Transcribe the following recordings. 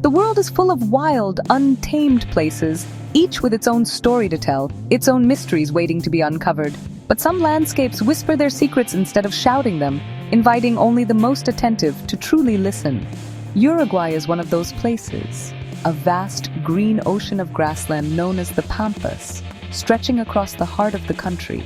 The world is full of wild, untamed places, each with its own story to tell, its own mysteries waiting to be uncovered. But some landscapes whisper their secrets instead of shouting them, inviting only the most attentive to truly listen. Uruguay is one of those places, a vast green ocean of grassland known as the pampas, stretching across the heart of the country.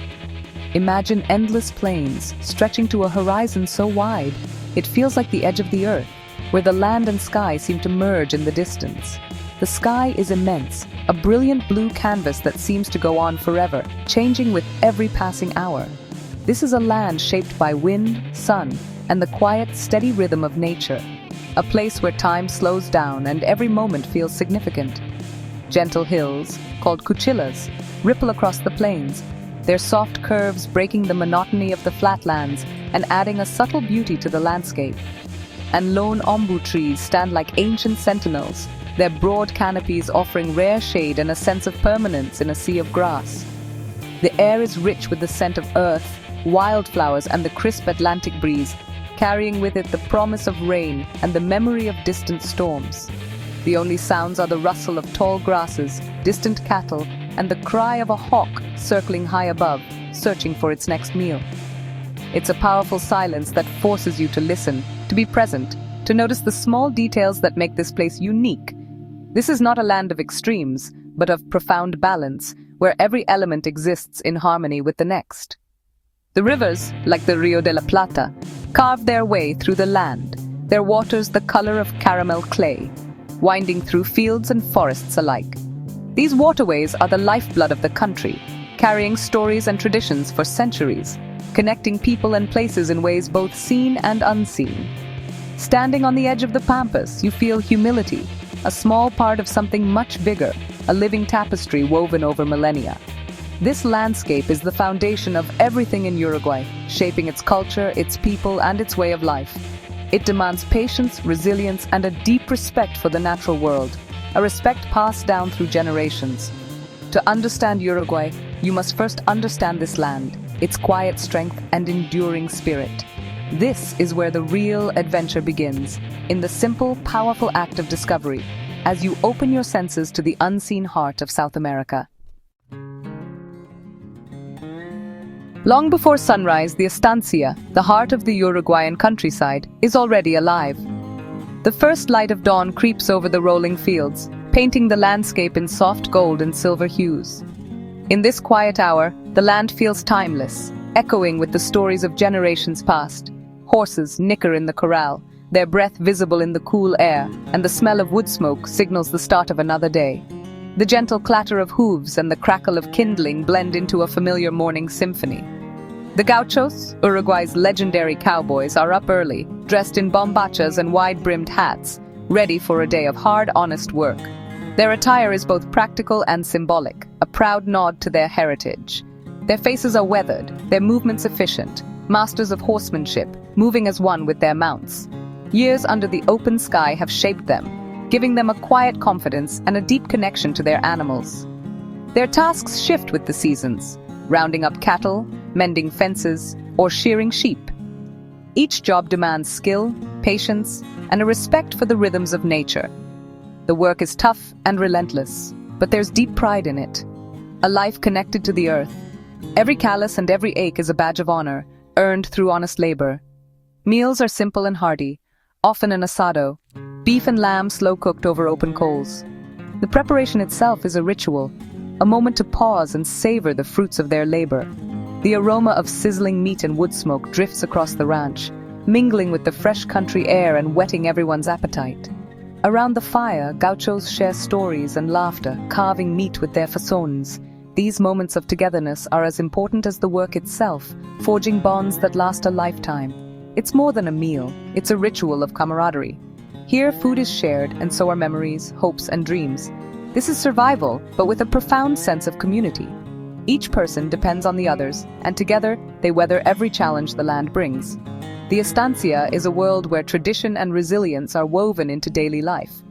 Imagine endless plains stretching to a horizon so wide, it feels like the edge of the earth, where the land and sky seem to merge in the distance. The sky is immense, a brilliant blue canvas that seems to go on forever, changing with every passing hour. This is a land shaped by wind, sun, and the quiet, steady rhythm of nature. A place where time slows down and every moment feels significant. Gentle hills, called cuchillas, ripple across the plains, their soft curves breaking the monotony of the flatlands and adding a subtle beauty to the landscape. And lone ombu trees stand like ancient sentinels, their broad canopies offering rare shade and a sense of permanence in a sea of grass. The air is rich with the scent of earth, wildflowers, and the crisp Atlantic breeze, carrying with it the promise of rain and the memory of distant storms. The only sounds are the rustle of tall grasses, distant cattle, and the cry of a hawk circling high above, searching for its next meal. It's a powerful silence that forces you to listen, to be present, to notice the small details that make this place unique. This is not a land of extremes, but of profound balance, where every element exists in harmony with the next. The rivers, like the Rio de la Plata, carve their way through the land, their waters the color of caramel clay, winding through fields and forests alike. These waterways are the lifeblood of the country, carrying stories and traditions for centuries, connecting people and places in ways both seen and unseen. Standing on the edge of the pampas, you feel humility, a small part of something much bigger, a living tapestry woven over millennia. This landscape is the foundation of everything in Uruguay, shaping its culture, its people, and its way of life. It demands patience, resilience, and a deep respect for the natural world, a respect passed down through generations. To understand Uruguay, you must first understand this land, its quiet strength and enduring spirit. This is where the real adventure begins, in the simple, powerful act of discovery, as you open your senses to the unseen heart of South America. Long before sunrise, the estancia, the heart of the Uruguayan countryside, is already alive. The first light of dawn creeps over the rolling fields, painting the landscape in soft gold and silver hues. In this quiet hour, the land feels timeless, echoing with the stories of generations past. Horses nicker in the corral, their breath visible in the cool air, and the smell of wood smoke signals the start of another day. The gentle clatter of hooves and the crackle of kindling blend into a familiar morning symphony. The gauchos, Uruguay's legendary cowboys, are up early, dressed in bombachas and wide-brimmed hats, ready for a day of hard, honest work. Their attire is both practical and symbolic, a proud nod to their heritage. Their faces are weathered, their movements efficient, masters of horsemanship, moving as one with their mounts. Years under the open sky have shaped them, giving them a quiet confidence and a deep connection to their animals. Their tasks shift with the seasons, rounding up cattle, mending fences, or shearing sheep. Each job demands skill, patience, and a respect for the rhythms of nature. The work is tough and relentless, but there's deep pride in it. A life connected to the earth. Every callus and every ache is a badge of honor, earned through honest labor. Meals are simple and hearty, often an asado, beef and lamb slow-cooked over open coals. The preparation itself is a ritual, a moment to pause and savor the fruits of their labor. The aroma of sizzling meat and wood smoke drifts across the ranch, mingling with the fresh country air and whetting everyone's appetite. Around the fire, gauchos share stories and laughter, carving meat with their fazones. These moments of togetherness are as important as the work itself, forging bonds that last a lifetime. It's more than a meal, it's a ritual of camaraderie. Here, food is shared, and so are memories, hopes, and dreams. This is survival, but with a profound sense of community. Each person depends on the others, and together they weather every challenge the land brings. The estancia is a world where tradition and resilience are woven into daily life.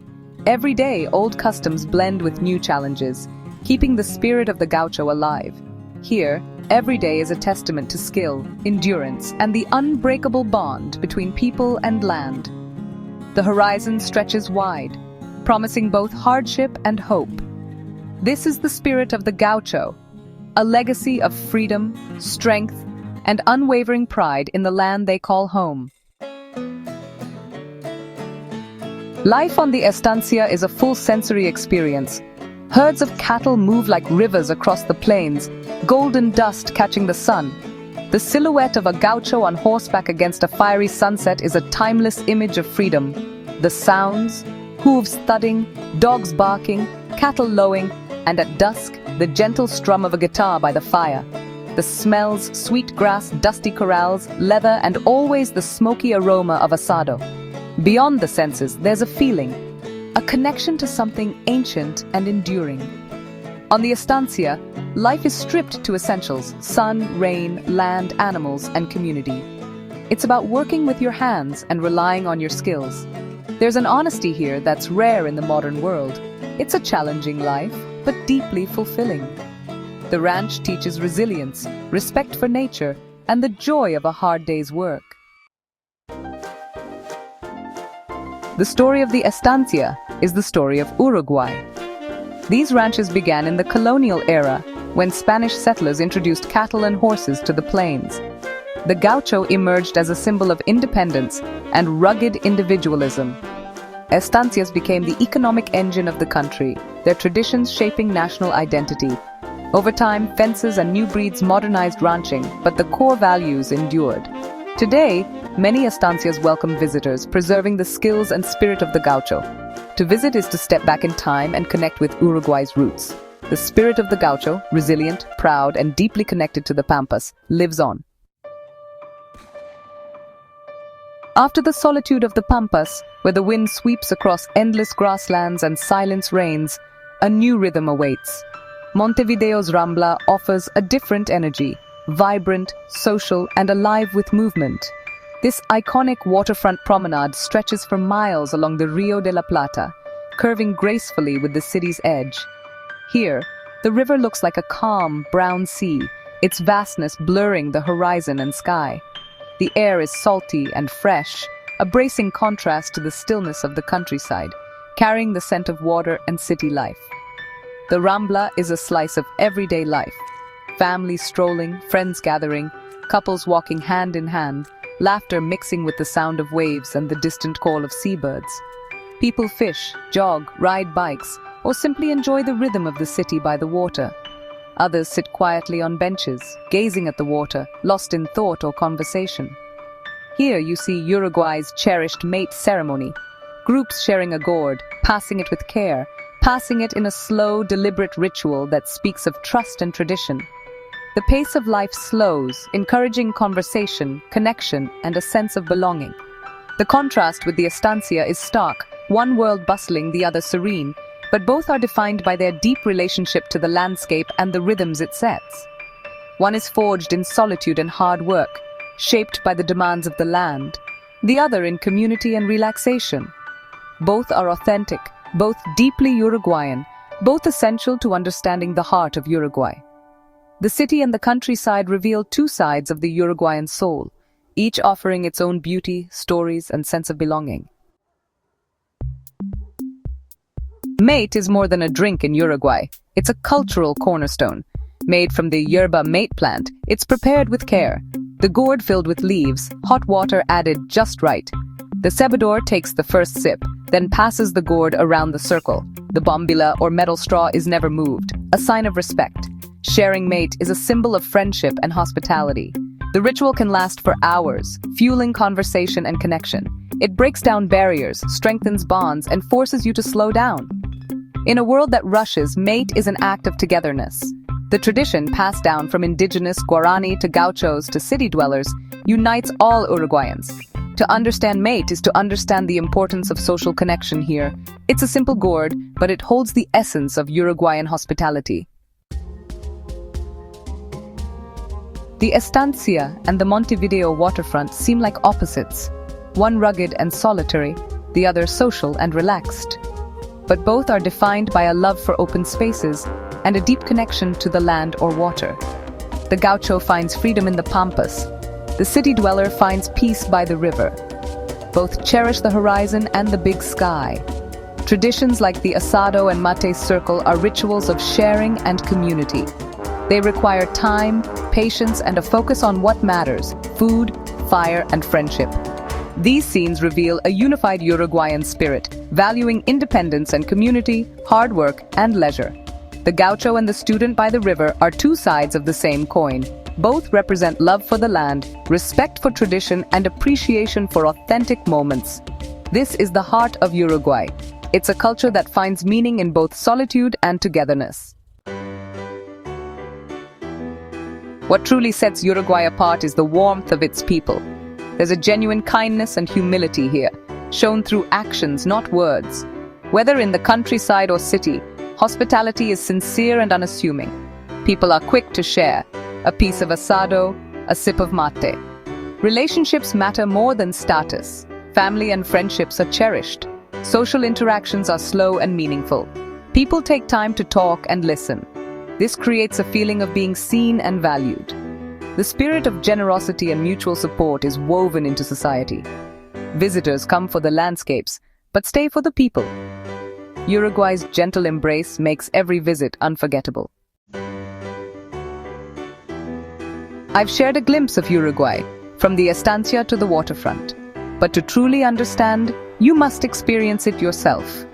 Every day, old customs blend with new challenges, keeping the spirit of the gaucho alive. Here, every day is a testament to skill, endurance, and the unbreakable bond between people and land. The horizon stretches wide, promising both hardship and hope. This is the spirit of the gaucho, a legacy of freedom, strength, and unwavering pride in the land they call home. Life on the estancia is a full sensory experience. Herds of cattle move like rivers across the plains, golden dust catching the sun. The silhouette of a gaucho on horseback against a fiery sunset is a timeless image of freedom. The sounds, hooves thudding, dogs barking, cattle lowing, and at dusk, the gentle strum of a guitar by the fire. The smells, sweet grass, dusty corrals, leather, and always the smoky aroma of asado. Beyond the senses, there's a feeling, a connection to something ancient and enduring. On the estancia, life is stripped to essentials: sun, rain, land, animals, and community. It's about working with your hands and relying on your skills. There's an honesty here that's rare in the modern world. It's a challenging life, but deeply fulfilling. The ranch teaches resilience, respect for nature, and the joy of a hard day's work. The story of the estancia is the story of Uruguay. These ranches began in the colonial era, when Spanish settlers introduced cattle and horses to the plains. The gaucho emerged as a symbol of independence and rugged individualism. Estancias became the economic engine of the country, their traditions shaping national identity. Over time, fences and new breeds modernized ranching, but the core values endured. Today, many estancias welcome visitors, preserving the skills and spirit of the gaucho. To visit is to step back in time and connect with Uruguay's roots. The spirit of the gaucho, resilient, proud, and deeply connected to the pampas, lives on. After the solitude of the pampas, where the wind sweeps across endless grasslands and silence reigns, a new rhythm awaits. Montevideo's Rambla offers a different energy, vibrant, social, and alive with movement. This iconic waterfront promenade stretches for miles along the Rio de la Plata, curving gracefully with the city's edge. Here, the river looks like a calm, brown sea, its vastness blurring the horizon and sky. The air is salty and fresh, a bracing contrast to the stillness of the countryside, carrying the scent of water and city life. The Rambla is a slice of everyday life. Families strolling, friends gathering, couples walking hand in hand, laughter mixing with the sound of waves and the distant call of seabirds. People fish, jog, ride bikes, or simply enjoy the rhythm of the city by the water. Others sit quietly on benches, gazing at the water, lost in thought or conversation. Here you see Uruguay's cherished mate ceremony, groups sharing a gourd, passing it with care, passing it in a slow, deliberate ritual that speaks of trust and tradition. The pace of life slows, encouraging conversation, connection, and a sense of belonging. The contrast with the estancia is stark, one world bustling, the other serene, but both are defined by their deep relationship to the landscape and the rhythms it sets. One is forged in solitude and hard work, shaped by the demands of the land, the other in community and relaxation. Both are authentic, both deeply Uruguayan, both essential to understanding the heart of Uruguay. The city and the countryside reveal two sides of the Uruguayan soul, each offering its own beauty, stories, and sense of belonging. Mate is more than a drink in Uruguay. It's a cultural cornerstone. Made from the yerba mate plant, it's prepared with care. The gourd filled with leaves, hot water added just right. The cebador takes the first sip, then passes the gourd around the circle. The bombilla or metal straw is never moved, a sign of respect. Sharing mate is a symbol of friendship and hospitality. The ritual can last for hours, fueling conversation and connection. It breaks down barriers, strengthens bonds, and forces you to slow down. In a world that rushes, mate is an act of togetherness. The tradition, passed down from indigenous Guarani to gauchos to city dwellers, unites all Uruguayans. To understand mate is to understand the importance of social connection here. It's a simple gourd, but it holds the essence of Uruguayan hospitality. The estancia and the Montevideo waterfront seem like opposites, one rugged and solitary, the other social and relaxed. But both are defined by a love for open spaces and a deep connection to the land or water. The gaucho finds freedom in the pampas. The city dweller finds peace by the river. Both cherish the horizon and the big sky. Traditions like the asado and mate circle are rituals of sharing and community. They require time, patience, and a focus on what matters: food, fire, and friendship. These scenes reveal a unified Uruguayan spirit, valuing independence and community, hard work, and leisure. The gaucho and the student by the river are two sides of the same coin. Both represent love for the land, respect for tradition, and appreciation for authentic moments. This is the heart of Uruguay. It's a culture that finds meaning in both solitude and togetherness. What truly sets Uruguay apart is the warmth of its people. There's a genuine kindness and humility here, shown through actions, not words. Whether in the countryside or city, hospitality is sincere and unassuming. People are quick to share a piece of asado, a sip of mate. Relationships matter more than status. Family and friendships are cherished. Social interactions are slow and meaningful. People take time to talk and listen. This creates a feeling of being seen and valued. The spirit of generosity and mutual support is woven into society. Visitors come for the landscapes, but stay for the people. Uruguay's gentle embrace makes every visit unforgettable. I've shared a glimpse of Uruguay, from the estancia to the waterfront. But to truly understand, you must experience it yourself.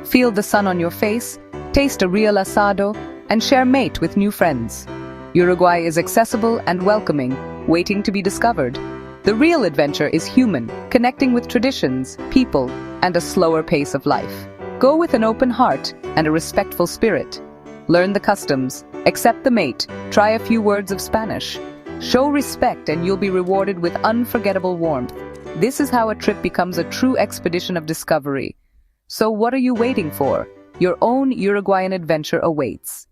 Feel the sun on your face, taste a real asado, and share mate with new friends. Uruguay is accessible and welcoming, waiting to be discovered. The real adventure is human, connecting with traditions, people, and a slower pace of life. Go with an open heart and a respectful spirit. Learn the customs, accept the mate, try a few words of Spanish. Show respect and you'll be rewarded with unforgettable warmth. This is how a trip becomes a true expedition of discovery. So what are you waiting for? Your own Uruguayan adventure awaits.